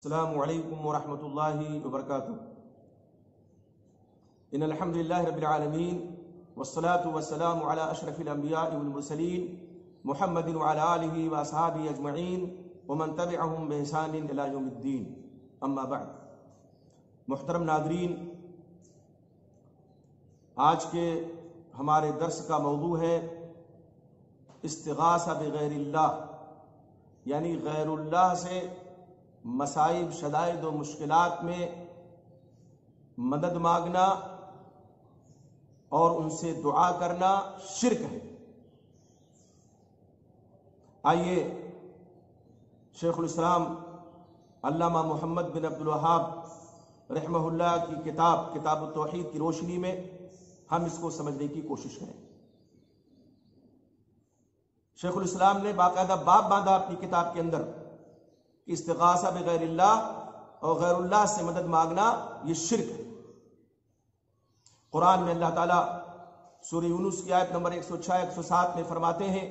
السلام علیکم ورحمۃ اللہ وبرکاتہ۔ ان الحمد للہ رب العالمین والصلاة والسلام علی اشرف الانبیاء والمرسلین محمد وعلی آلہ واصحابہ اجمعین ومن تبعہم بإحسان الی یوم الدین، اما بعد۔ محترم ناظرین، آج کے ہمارے درس کا موضوع ہے استغاثہ بغیر اللہ، یعنی غیر اللہ سے مصائب، شدائد و مشکلات میں مدد مانگنا اور ان سے دعا کرنا شرک ہے۔ آئیے شیخ الاسلام علامہ محمد بن عبد الوہاب رحمہ اللہ کی کتاب التوحید کی روشنی میں ہم اس کو سمجھنے کی کوشش کریں۔ شیخ الاسلام نے باقاعدہ باب باندھا اپنی کتاب کے اندر کہ استغاثہ بغیر اللہ اور غیر اللہ سے مدد مانگنا یہ شرک ہے۔ قرآن میں اللہ تعالیٰ سورہ یونس کی آیت نمبر 106-107 میں فرماتے ہیں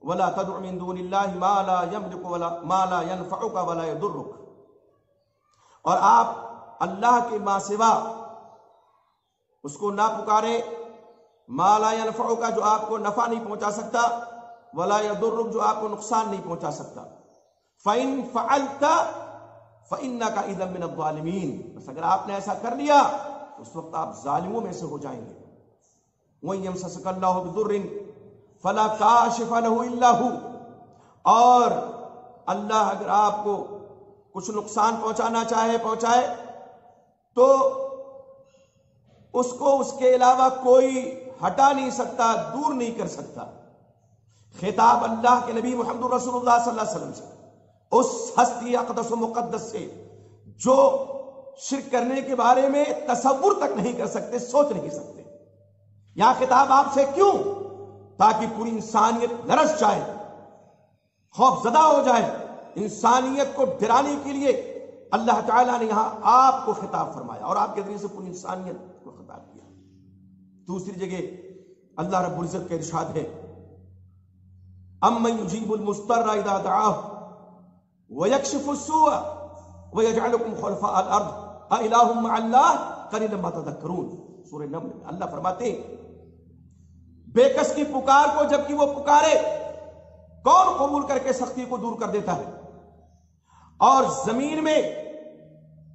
وَلَا تَدْعُ مِن دُونِ اللَّهِ مَا لَا يَمْلِكُ مَا لَا يَنْفَعُكَ وَلَا يَضُرُّكَ، اور آپ اللہ کے ماں سوا اس کو نہ پکارے مَا لَا يَنْفَعُكَ، جو آپ کو نفع نہیں پہنچا سکتا، وَلَا يَضُرُّكَ، جو آپ کو نقصان نہیں پہنچا سکتا۔ فَإِن فَعَلْتَ فَإِنَّكَ إِذًا مِنَ الظَّالِمِينَ، بس اگر آپ نے ایسا کر لیا تو اس وقت آپ ظالموں میں سے ہو جائیں گے۔ وَإِن يَمْسَسْكَ اللَّهُ بِضُرٍّ فَلَا كَاشِفَ لَهُ إِلَّا هُوَ، اور اللہ اگر آپ کو کچھ نقصان پہنچانا چاہے پہنچائے تو اس کو اس کے علاوہ کوئی ہٹا نہیں سکتا، دور نہیں کر سکتا۔ خطاب اللہ کے نبی محمد رسول اللہ صلی اللہ علیہ وسلم سے، اس ہستی اقدس و مقدس سے جو شرک کرنے کے بارے میں تصور تک نہیں کر سکتے، سوچ نہیں سکتے۔ یہاں خطاب آپ سے کیوں؟ تاکہ پوری انسانیت لرز جائے، خوف زدہ ہو جائے۔ انسانیت کو ڈرانے کے لیے اللہ تعالیٰ نے یہاں آپ کو خطاب فرمایا اور آپ کے ذریعے سے پوری انسانیت کو خطاب کیا۔ دوسری جگہ اللہ رب العزت کا ارشاد ہے امن یجیب المضطر اذا دعاہ وَيَكْشِفُ السُّوءَ وَيَجْعَلُكُمْ خُلَفَاءَ الْأَرْضِ أَإِلَٰهٌ مَّعَ اللَّهِ قَلِيلًا مَّا تَذَكَّرُونَ۔ سورہ نمل میں اللہ فرماتے ہیں بے کس کی پکار کو جبکہ وہ پکارے کون قبول کر کے سختی کو دور کر دیتا ہے، اور زمین میں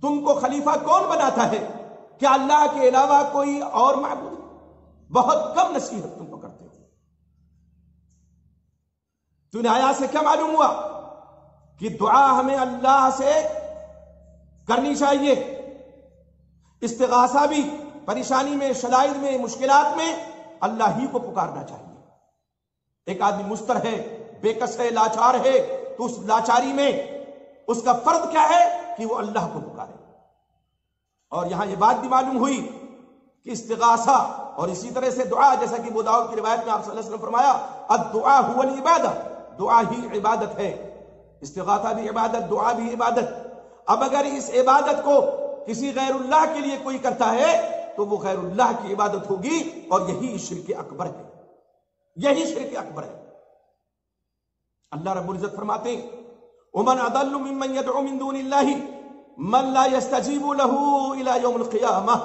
تم کو خلیفہ کون بناتا ہے؟ کیا اللہ کے علاوہ کوئی اور معبود؟ بہت کم نصیحت تم کو کرتے ہو۔ تو انہیں آیات سے کیا معلوم ہوا کہ دعا ہمیں اللہ سے کرنی چاہیے۔ استغاثہ بھی پریشانی میں، شدائد میں، مشکلات میں اللہ ہی کو پکارنا چاہیے۔ ایک آدمی مستر ہے، بے کس ہے، لاچار ہے، تو اس لاچاری میں اس کا فرض کیا ہے کہ وہ اللہ کو پکارے۔ اور یہاں یہ بات بھی معلوم ہوئی کہ استغاثہ اور اسی طرح سے دعا، جیسا کہ ابو داؤد کی روایت میں آپ صلی اللہ علیہ وسلم فرمایا الدعاء هو العبادہ، دعا ہی عبادت ہے۔ استغاثہ بھی عبادت، دعا بھی عبادت۔ اب اگر اس عبادت کو کسی غیر اللہ کے لیے کوئی کرتا ہے تو وہ غیر اللہ کی عبادت ہوگی، اور یہی شرک اکبر ہے، یہی شرک اکبر ہے۔ اللہ رب العزت فرماتے ہیں وَمَنْ أَضَلُّ مِمَّنْ يَدْعُو مِن دُونِ اللَّهِ مَنْ لَا يَسْتَجِيبُ لَهُ إِلَى يَوْمِ الْقِيَامَةِ،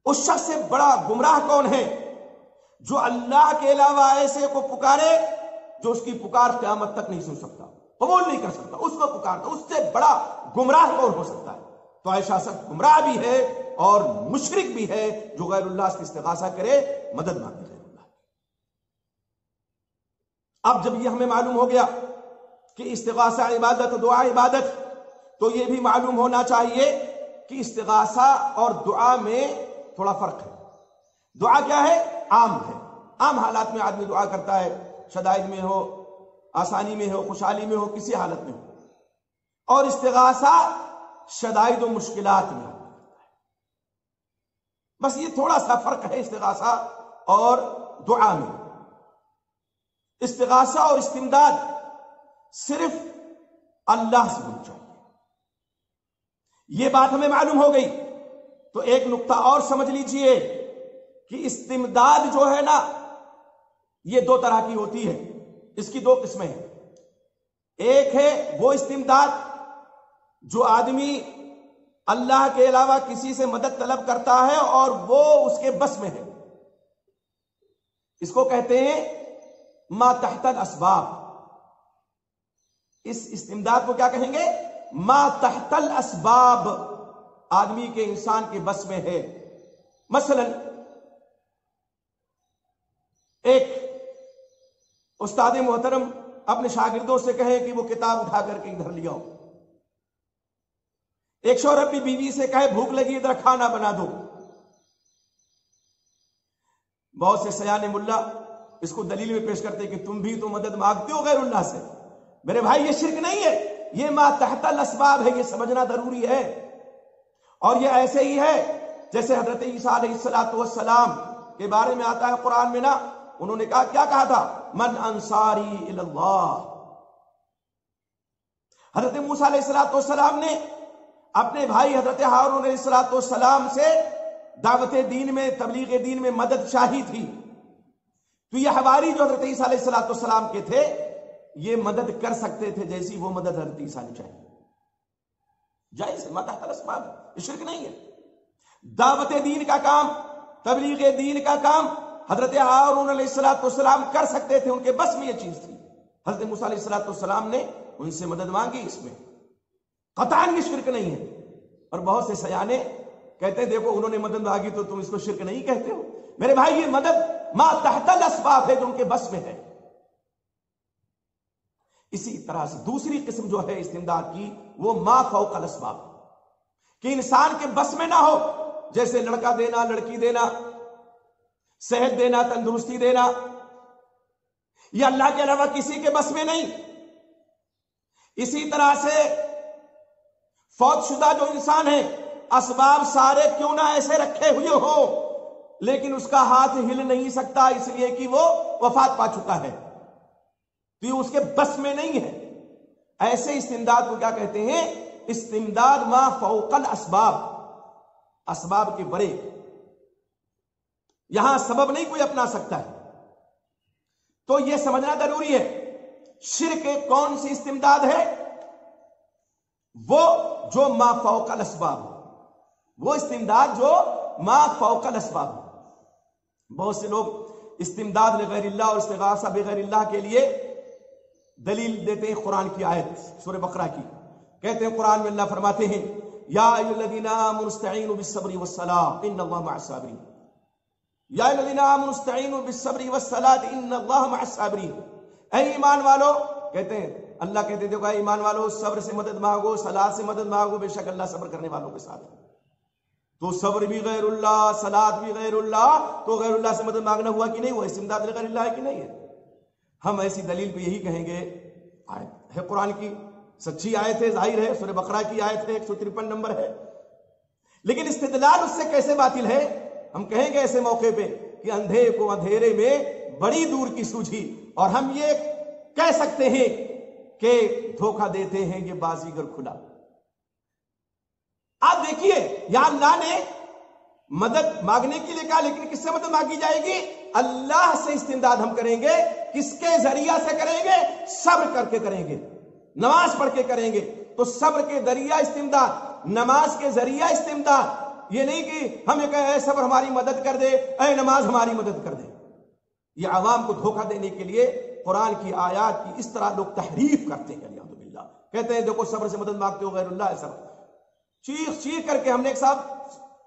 اس شخص سے بڑا گمراہ کون ہے جو اللہ کے علاوہ ایسے کو پکارے جو اس کی پکار قیامت تک نہیں سن سکتا، قبول نہیں کر سکتا، اس کو پکارتا۔ اس سے بڑا گمراہ کون ہو سکتا ہے؟ تو ایسا سب گمراہ بھی ہے اور مشرک بھی ہے جو غیر اللہ سے استغاثہ کرے، مدد مانگے غیر اللہ۔ اب جب یہ ہمیں معلوم ہو گیا کہ استغاثہ عبادت، دعا عبادت، تو یہ بھی معلوم ہونا چاہیے کہ استغاثہ اور دعا میں تھوڑا فرق ہے۔ دعا کیا ہے؟ عام ہے، عام حالات میں آدمی دعا کرتا ہے، شدائد میں ہو، آسانی میں ہو، خوشحالی میں ہو، کسی حالت میں ہو۔ اور استغاثہ شدائد و مشکلات میں کرتا ہے۔ بس یہ تھوڑا سا فرق ہے استغاثہ اور دعا میں۔ استغاثہ اور استمداد صرف اللہ سے ہونی چاہیے، یہ بات ہمیں معلوم ہو گئی۔ تو ایک نقطہ اور سمجھ لیجئے کہ استمداد جو ہے نا، یہ دو طرح کی ہوتی ہے، اس کی دو قسمیں ہیں۔ ایک ہے وہ استمداد جو آدمی اللہ کے علاوہ کسی سے مدد طلب کرتا ہے اور وہ اس کے بس میں ہے، اس کو کہتے ہیں ما تحت الاسباب. اس استمداد کو کیا کہیں گے؟ ما تحت الاسباب، آدمی کے انسان کے بس میں ہے. مثلا ایک استاد محترم اپنے شاگردوں سے کہیں کہ وہ کتاب اٹھا کر کے ادھر لے آؤ. ایک شوہر اپنی بیوی سے کہے بھوک لگی ادھر کھانا بنا دو. بہت سے سیانے ملا اس کو دلیل میں پیش کرتے کہ تم بھی تو مدد مانگتے ہو غیر اللہ سے. میرے بھائی یہ شرک نہیں ہے، یہ ما تحت الاسباب ہے، یہ سمجھنا ضروری ہے. اور یہ ایسے ہی ہے جیسے حضرت عیسیٰ علیہ السلام کے بارے میں آتا ہے قرآن میں نا، انہوں نے کیا کہا تھا؟ من انصاری الی اللہ. حضرت موسیٰ علیہ السلام نے اپنے بھائی حضرت ہارون علیہ السلام سے دعوت دین میں، تبلیغ دین میں مدد چاہی تھی. تو یہ حواری جو حضرت عیسیٰ علیہ السلام کے تھے یہ مدد کر سکتے تھے جیسی وہ مدد حضرت عیسیٰ نے چاہی. جائز ہے، ما تحت الاسباب، یہ شرک نہیں ہے. دعوت دین کا کام، تبلیغ دین کا کام حضرت ہارون علیہ السلام کر سکتے تھے، ان کے بس میں یہ چیز تھی. حضرت موسیٰ علیہ السلام نے ان سے مدد مانگی، اس میں قطعاً یہ شرک نہیں ہے. اور بہت سے سیانے کہتے ہیں دیکھو انہوں نے مدد مانگی تو تم اس کو شرک نہیں کہتے ہو. میرے بھائی یہ مدد ما تحت الاسباب ہے جو ان کے بس میں ہے. اسی طرح سے دوسری قسم جو ہے استمداد کی وہ ما فوق الاسباب، کہ انسان کے بس میں نہ ہو، جیسے لڑکا دینا، لڑکی دینا، صحت دینا، تندرستی دینا، یہ اللہ کے علاوہ کسی کے بس میں نہیں. اسی طرح سے فوت شدہ جو انسان ہے، اسباب سارے کیوں نہ ایسے رکھے ہوئے ہو لیکن اس کا ہاتھ ہل نہیں سکتا اس لیے کہ وہ وفات پا چکا ہے، تو یہ اس کے بس میں نہیں ہے. ایسے استمداد کو کیا کہتے ہیں؟ استمداد ما فوق الاسباب، اسباب کے بڑے. یہاں سبب نہیں کوئی اپنا سکتا ہے. تو یہ سمجھنا ضروری ہے شرک کون سی استمداد ہے؟ وہ جو ما فوق الاسباب، وہ استمداد جو ما فوق الاسباب. بہت سے لوگ استمداد لغیر اللہ اور استغاثہ بغیر اللہ کے لیے دلیل دیتے ہیں قرآن کی آیت سورہ بقرہ کی. کہتے ہیں قرآن میں اللہ فرماتے ہیں یا ایھا الذین آمنوا استعینوا بالصبر والصلاۃ ان اللہ مع الصابرین. یا ایھا الذین آمنوا استعینوا بالصبر والصلاۃ ان اللہ مع الصابرین. اے ایمان والو، کہتے ہیں اللہ کہتے ہیں دیکھو اے ایمان والو صبر سے مدد مانگو، صلاۃ سے مدد مانگو، بے شک اللہ صبر کرنے والوں کے ساتھ ہے. تو صبر بھی غیر اللہ، صلاۃ بھی غیر اللہ، تو غیر اللہ سے مدد مانگنا ہوا کہ نہیں؟ وہ استمداد غیر اللہ ہے کہ نہیں ہے؟ ہم ایسی دلیل پہ یہی کہیں گے آیت ہے قرآن کی، سچی آیت ہے، ظاہر ہے، سورہ بقرہ کی آیت ہے، 153 نمبر ہے. لیکن استدلال اس سے کیسے باطل ہے؟ ہم کہیں گے ایسے موقع پہ کہ اندھے کو اندھیرے میں بڑی دور کی سوجھی، اور ہم یہ کہہ سکتے ہیں کہ دھوکہ دیتے ہیں یہ بازیگر کھلا. آپ دیکھیے یہاں اللہ نے مدد مانگنے کے لیے کہا، لیکن کس سے مدد مانگی جائے گی؟ اللہ سے استمداد ہم کریں گے. کس کے ذریعہ سے کریں گے؟ صبر کر کے کریں گے، نماز پڑھ کے کریں گے. تو صبر کے ذریعہ استمداد، نماز کے ذریعہ استمداد. یہ نہیں کہ ہم یہ کہیں اے صبر ہماری مدد کر دے، اے نماز ہماری مدد کر دے. یہ عوام کو دھوکہ دینے کے لیے قرآن کی آیات کی اس طرح لوگ تحریف کرتے ہیں. الحمد للہ کہتے ہیں دیکھو صبر سے مدد مانگتے ہو غیر اللہ ہے صبر. چیخ چیخ کر کے ہم نے ایک صاحب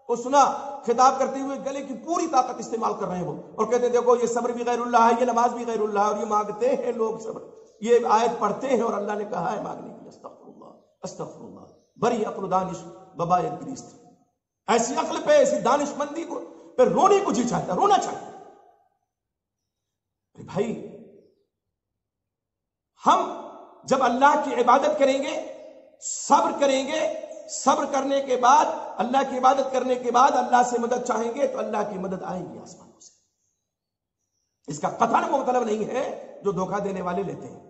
کو سنا خطاب کرتے ہوئے گلے کی پوری طاقت استعمال کر رہے ہیں وہ، اور کہتے ہیں دیکھو یہ صبر بھی غیر اللہ ہے، یہ نماز بھی غیر اللہ ہے، اور یہ مانگتے ہیں لوگ صبر. یہ آیت پڑھتے ہیں اور اللہ نے کہا ہے مانگنے کے لیے. استغفر اللہ استغفر اللہ. بری عقل دانش بباید گریست. ایسی عقل پہ، ایسی دانش مندی کو پہ رونے کو جی چاہتا، رونا چاہتا. بھائی ہم جب اللہ کی عبادت کریں گے، صبر کریں گے، صبر کرنے کے بعد، اللہ کی عبادت کرنے کے بعد اللہ سے مدد چاہیں گے تو اللہ کی مدد آئے گی آسمانوں سے. اس کا قطعاً وہ مطلب نہیں ہے جو دھوکہ دینے والے لیتے ہیں.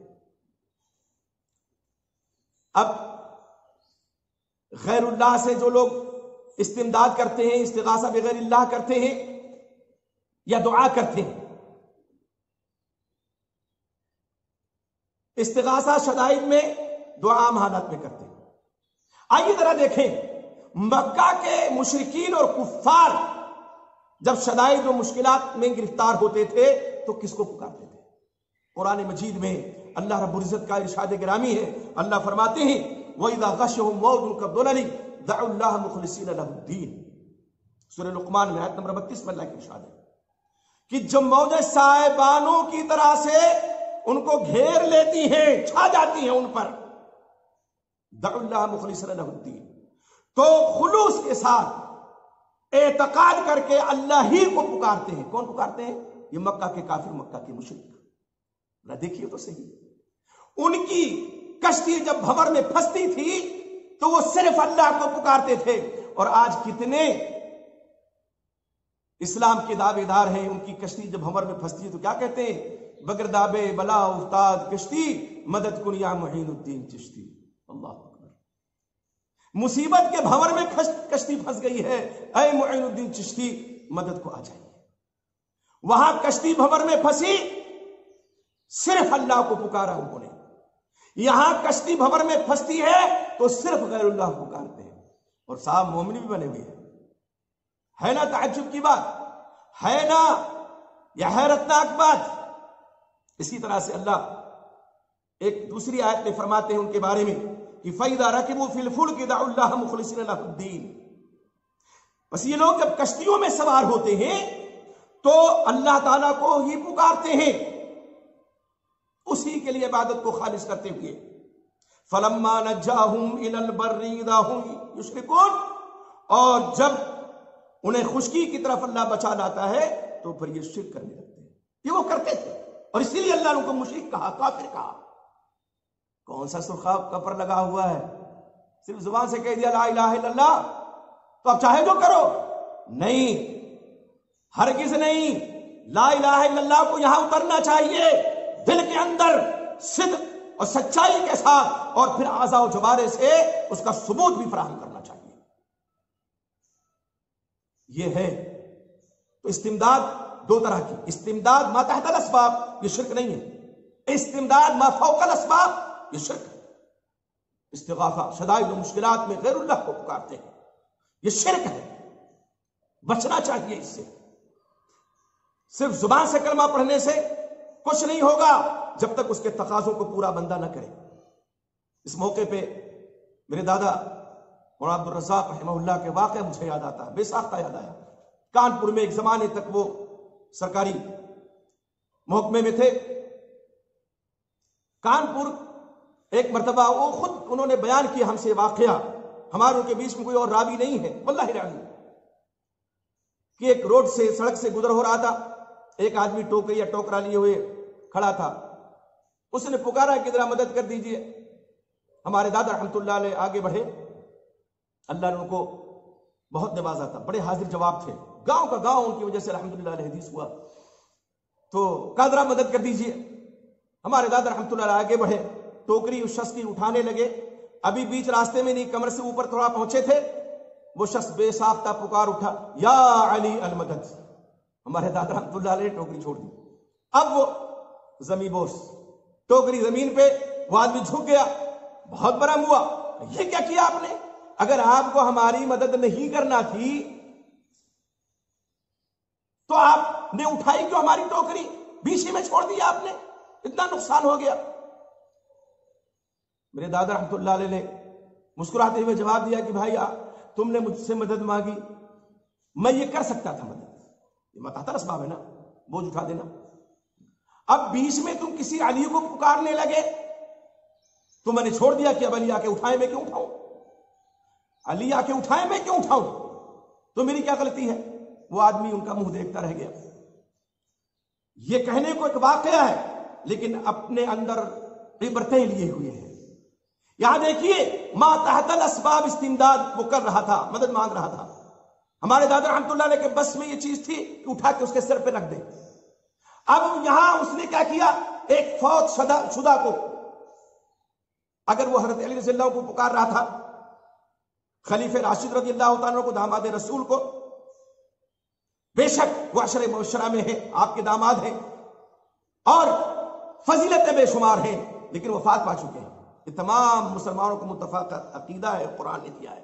اب غیر اللہ سے جو لوگ استمداد کرتے ہیں، استغاثہ بغیر اللہ کرتے ہیں یا دعا کرتے ہیں، استغاثہ شدائد میں دعا عام حالات میں کرتے ہیں۔ آئیے ذرا دیکھیں مکہ کے مشرکین اور کفار جب شدائد و مشکلات میں گرفتار ہوتے تھے تو کس کو پکارتے تھے؟ قرآن مجید میں اللہ رب العزت کا ارشاد گرامی ہے، اللہ فرماتے ہیں وَإِذَا غَشَّهُم مَوْجٌ كَالظُّلَلِ دَعُوا اللَّهَ مُخْلِصِينَ لَهُ الدِّينَ۔ سورہ لقمان میں آیت نمبر 32 میں اللہ کی ارشاد ہے کہ جب موجیں سائبانوں کی طرح سے ان کو گھیر لیتی ہیں، چھا جاتی ہیں ان پر، دعوا اللہ مخلصین لہ الدین، تو خلوص کے ساتھ اعتقاد کر کے اللہ ہی کو پکارتے ہیں۔ کون پکارتے ہیں؟ یہ مکہ کے کافر، مکہ کے مشرک۔ دیکھیے تو صحیح، ان کی کشتی جب بھنور میں پھنستی تھی تو وہ صرف اللہ کو پکارتے تھے، اور آج کتنے اسلام کے دعوے دار ہیں، ان کی کشتی جب بھنور میں پھنستی ہے تو کیا کہتے ہیں؟ بغیر دابے بلا افتاد کشتی، مدد کن یا معین الدین چشتی۔ اللہ اکبر، مصیبت کے بھنور میں کشتی پھنس گئی ہے، اے معین الدین چشتی مدد کو آ جائیے۔ وہاں کشتی بھنور میں پھنسی، صرف اللہ کو پکارا انہوں نے۔ یہاں کشتی بھنور میں پھنستی ہے تو صرف غیر اللہ کو پکارتے ہیں، اور صاحب مومن بھی بنے ہوئے ہیں۔ ہے نا تعجب کی بات، ہے نا یہ حیرتناک بات۔ اسی طرح سے اللہ ایک دوسری آیت میں فرماتے ہیں ان کے بارے میں کہ فَإِذَا رَكِبُوا فِي الْفُلْكِ دَعُوا اللَّهَ مُخْلِصِينَ لَهُ الدِّينَ۔ بس یہ لوگ جب کشتیوں میں سوار ہوتے ہیں تو اللہ تعالیٰ کو ہی پکارتے ہیں، اسی کے لیے عبادت کو خالص کرتے ہوئے۔ فَلَمَّا نَجَّاهُمْ إِلَى الْبَرِّ إِذَا هُمْ يُشْرِكُونَ، اور جب انہیں خشکی کی طرف اللہ بچا لاتا ہے تو پھر یہ شرک کرنے لگتے ہیں۔ یہ وہ کرتے تھے، اور اسی لیے اللہ نے ان کو مشرک کہا، کافر کہا۔ کون سا سرخاب کپر لگا ہوا ہے؟ صرف زبان سے کہہ دیا لا الہ الا اللہ تو اب چاہے جو کرو؟ نہیں، ہرگز نہیں۔ لا الہ الا اللہ کو یہاں اترنا چاہیے دل کے اندر صدق اور سچائی کے ساتھ، اور پھر اعضاء و جوارح سے اس کا ثبوت بھی فراہم کرنا چاہیے۔ یہ ہے تو استمداد دو طرح کی، استمداد ما تحت الاسباب، یہ شرک نہیں ہے۔ استمداد ما فوق الاسباب، یہ شرک ہے۔ استغاثہ شدائد و مشکلات میں غیر اللہ کو پکارتے ہیں، یہ شرک ہے، بچنا چاہیے اس سے۔ صرف زبان سے کلمہ پڑھنے سے کچھ نہیں ہوگا جب تک اس کے تقاضوں کو پورا بندہ نہ کرے۔ اس موقع پہ میرے دادا مولانا عبدالرزاق رحمہ اللہ کے واقعہ مجھے یاد آتا ہے، بے ساختہ یاد آیا۔ کانپور میں ایک زمانے تک وہ سرکاری محکمے میں تھے۔ کانپور ایک مرتبہ وہ خود انہوں نے بیان کیا ہم سے واقعہ، ہماروں کے بیچ میں کوئی اور راوی نہیں ہے واللہ العظیم، کہ ایک روڈ سے سڑک سے گزر ہو رہا تھا، ایک آدمی ٹوکری یا ٹوکرا لیے ہوئے کھڑا تھا، اس نے پکارا کہ ذرا مدد کر دیجئے۔ ہمارے دادا رحمۃ اللہ علیہ آگے بڑھے، اللہ نے ان کو بہت نوازا تھا، بڑے حاضر جواب تھے، گاؤں کا گاؤں ان کی وجہ سے الحمدللہ علیہ حدیث ہوا، تو کہا ذرا مدد کر دیجئے۔ ہمارے دادا رحمۃ اللہ علیہ آگے بڑھے، ٹوکری اس شخص کی اٹھانے لگے، ابھی بیچ راستے میں نہیں، کمر سے اوپر تھوڑا پہنچے تھے، وہ شخص بے ساختہ پکار اٹھا یا علی المدد۔ ہمارے دادا رحمۃ اللہ علیہ نے ٹوکری چھوڑ دی۔ اب وہ زمین بوس، ٹوکری زمین پہ، وہ آدمی جھک گیا، بہت برہم ہوا، یہ کیا کیا آپ نے؟ اگر آپ کو ہماری مدد نہیں کرنا تھی تو آپ نے اٹھائی کیوں ہماری ٹوکری؟ بیچ میں چھوڑ دیا آپ نے، اتنا نقصان ہو گیا۔ میرے دادا رحمۃ اللہ علیہ نے مسکراتے ہوئے جواب دیا کہ بھائی تم نے مجھ سے مدد مانگی، میں یہ کر سکتا تھا مدد، یہ متحت الاسباب ہے نا، بوجھ اٹھا دینا۔ اب بیچ میں تم کسی علی کو پکارنے لگے تو میں نے چھوڑ دیا کہ اب علی آ کے اٹھائے، میں کیوں اٹھاؤں؟ علی آ کے اٹھائے میں کیوں اٹھاؤں؟ تو میری کیا غلطی ہے؟ وہ آدمی ان کا منہ دیکھتا رہ گیا۔ یہ کہنے کو ایک واقعہ ہے لیکن اپنے اندر عبرتیں لیے ہوئے ہیں۔ یہاں دیکھیے ما تحت الاسباب استمداد وہ کر رہا تھا، مدد مانگ رہا تھا۔ ہمارے دادا رحمۃ اللہ علیہ کے بس میں یہ چیز تھی کہ اٹھا کے اس کے سر پہ رکھ دے۔ اب یہاں اس نے کیا کیا؟ ایک فوت شدہ کو، اگر وہ حضرت علی رضی اللہ کو پکار رہا تھا، خلیفہ راشد رضی اللہ تعالیٰ کو، داماد رسول کو، بے شک وہ عشرہ مبشرہ میں ہیں، آپ کے داماد ہیں اور فضیلت بے شمار ہیں، لیکن وفات پا چکے ہیں. یہ تمام مسلمانوں کو متفق عقیدہ ہے، قرآن نے دیا ہے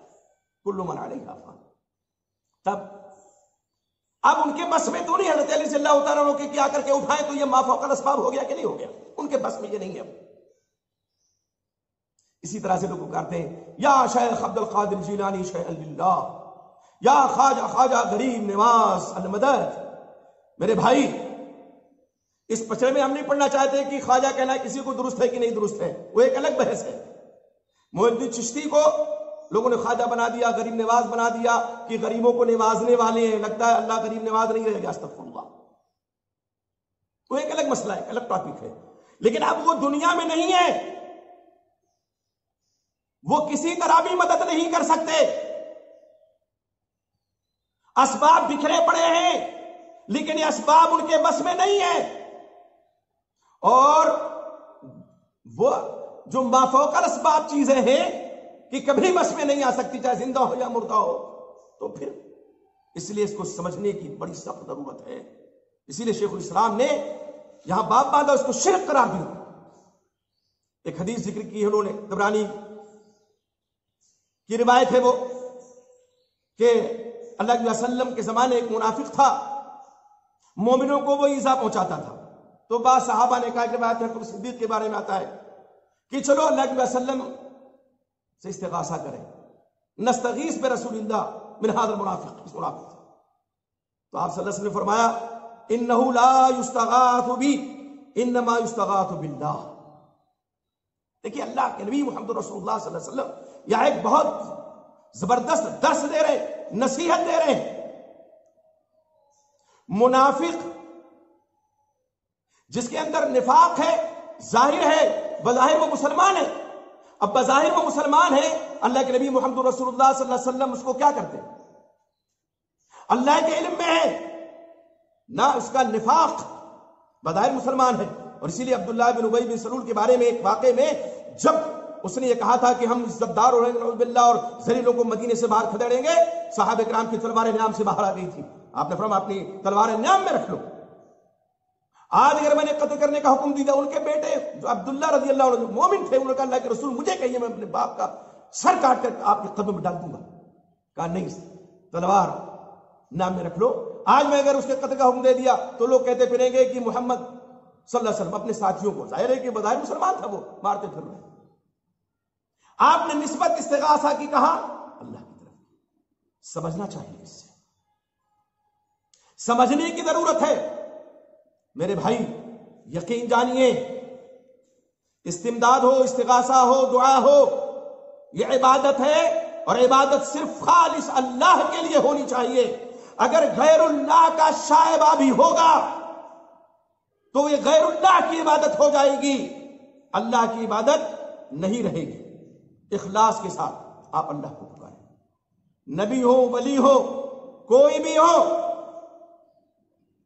کل من علیہا فان. تب اب ان کے بس میں تو نہیں حضرت علی صلی اللہ تعالیٰ عنہ کے کیا کر کے اٹھائیں تو یہ ما فوق الاسباب ہو گیا کہ نہیں ہو گیا؟ ان کے بس میں یہ نہیں ہے. اسی طرح سے لوگ کرتے ہیں یا شیخ عبد القادر جیلانی شیئا للہ، یا خواجہ خواجہ غریب نواز المدد. میرے بھائی اس پچڑے میں ہم نہیں پڑھنا چاہتے کہ خواجہ کہنا کسی کو درست ہے کہ نہیں درست ہے، وہ ایک الگ بحث ہے. محی الدین چشتی کو لوگوں نے خواجہ بنا دیا، غریب نواز بنا دیا کہ غریبوں کو نوازنے والے ہیں. لگتا ہے اللہ غریب نواز نہیں رہے گا، استغفر اللہ. وہ ایک الگ مسئلہ ہے، ایک الگ ٹاپک ہے. لیکن اب وہ دنیا میں نہیں ہے، وہ کسی طرح بھی مدد نہیں کر سکتے. اسباب بکھرے پڑے ہیں لیکن یہ اسباب ان کے بس میں نہیں ہے. اور وہ جو ما فوق الاسباب چیزیں ہیں کہ کبھی بس میں نہیں آ سکتی، چاہے زندہ ہو یا مردہ ہو، تو پھر اس لیے اس کو سمجھنے کی بڑی سخت ضرورت ہے. اسی لیے شیخ الاسلام نے یہاں باب باندھا، اس کو شرک قرار دیا. ایک حدیث ذکر کی ہے انہوں نے، طبرانی کی روایت ہے وہ کہ اللہ علیہ وسلم کے زمانے ایک منافق تھا، مومنوں کو وہ ایذا پہنچاتا تھا. تو بعض صحابہ نے کہا کہ روایت ہے صدیق کے بارے میں آتا ہے کہ چلو اللہ علیہ وسلم سے استغاثہ کریں، نستغیث برسول اللہ من هذا المنافق، اس منافق سے. تو آپ صلی اللہ علیہ وسلم نے فرمایا انه لا يستغاث بی انما يستغاث باللہ. دیکھیے اللہ کے نبی محمد رسول اللہ صلی اللہ علیہ وسلم یہاں ایک بہت زبردست درس دے رہے ہیں، نصیحت دے رہے ہیں. منافق جس کے اندر نفاق ہے، ظاہر ہے، بظاہر وہ مسلمان ہے. اب بظاہر وہ مسلمان ہے، اللہ کے نبی محمد رسول اللہ صلی اللہ علیہ وسلم اس کو کیا کرتے ہیں؟ اللہ کے علم میں ہے نہ اس کا نفاق، بظاہر مسلمان ہے. اور اسی لیے عبداللہ بن ابی بن سلول کے بارے میں ایک واقعے میں جب اس نے یہ کہا تھا کہ ہم عزتدار ہو نعوذ باللہ اور ذلیلوں کو مدینے سے باہر کھدیڑیں گے، صحابہ کرام کی تلوار نیام سے باہر آ گئی تھی. آپ نے فرمایا اپنی تلوار نیام میں رکھ لو. آج اگر میں نے قتل کرنے کا حکم دیا، ان کے بیٹے جو عبداللہ رضی اللہ عنہ جو مومن تھے، انہوں نے کہا اللہ کے رسول مجھے کہیے، میں اپنے باپ کا سر کاٹ کر آپ کے قدم میں ڈال دوں گا. کہا نہیں، تلوار نام میں رکھ لو. آج میں اگر اس کے قتل کا حکم دے دیا تو لوگ کہتے پھریں گے کہ محمد صلی اللہ علیہ وسلم اپنے ساتھیوں کو، ظاہر ہے کہ بظاہر مسلمان تھا، وہ مارتے پھر رہے. آپ نے نسبت استغاثہ کی کہا اللہ کی طرف. سمجھنا چاہیے، اس سے سمجھنے کی ضرورت ہے. میرے بھائی یقین جانیے، استمداد ہو، استغاثہ ہو، دعا ہو، یہ عبادت ہے. اور عبادت صرف خالص اللہ کے لیے ہونی چاہیے. اگر غیر اللہ کا شائبہ بھی ہوگا تو یہ غیر اللہ کی عبادت ہو جائے گی، اللہ کی عبادت نہیں رہے گی. اخلاص کے ساتھ آپ اللہ کو پکاریں. نبی ہو، ولی ہو، کوئی بھی ہو،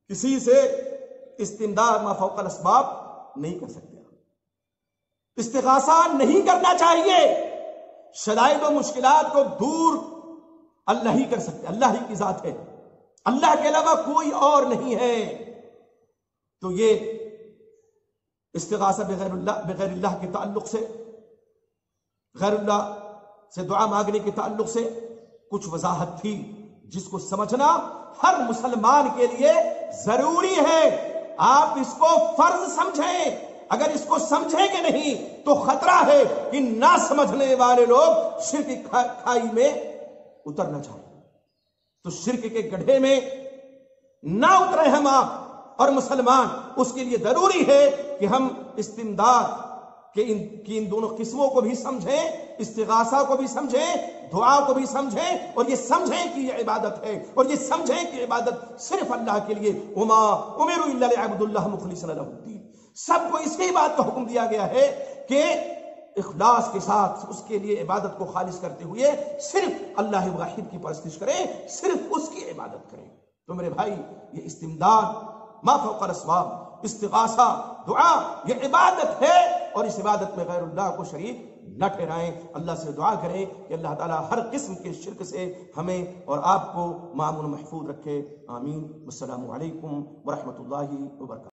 کسی سے استمداد ما فوق الاسباب نہیں کر سکتے. استغاثہ نہیں کرنا چاہیے. شدائد و مشکلات کو دور اللہ ہی کر سکتے، اللہ ہی کی ذات ہے، اللہ کے علاوہ کوئی اور نہیں ہے. تو یہ استغاثہ بغیر اللہ کے تعلق سے، غیر اللہ سے دعا مانگنے کے تعلق سے کچھ وضاحت تھی جس کو سمجھنا ہر مسلمان کے لیے ضروری ہے. آپ اس کو فرض سمجھیں. اگر اس کو سمجھیں گے نہیں تو خطرہ ہے کہ نہ سمجھنے والے لوگ شرک کی کھائی میں اترنا چاہیں. تو شرک کے گڑھے میں نہ اتریں ہم آپ اور مسلمان. اس کے لیے ضروری ہے کہ ہم استمداد کی ان دونوں قسموں کو بھی سمجھیں، استغاثہ کو بھی سمجھیں، دعا کو بھی سمجھیں، اور یہ سمجھیں کہ یہ عبادت ہے، اور یہ سمجھیں کہ عبادت صرف اللہ کے لیے. وما امروا الا ليعبدوا الله مخلصين له الدين. سب کو اسی بات کا حکم دیا گیا ہے کہ اخلاص کے ساتھ اس کے لیے عبادت کو خالص کرتے ہوئے صرف اللہ واحد کی پرستش کریں، صرف اس کی عبادت کریں. تو میرے بھائی یہ استمداد ما فوق الاسباب، استغاثہ، دعا، یہ عبادت ہے. اور اس عبادت میں غیر اللہ کو شریک نہ ٹھہرائیں. اللہ سے دعا کریں کہ اللہ تعالیٰ ہر قسم کے شرک سے ہمیں اور آپ کو مامون محفوظ رکھے. آمین. السلام علیکم ورحمۃ اللہ وبرکاتہ.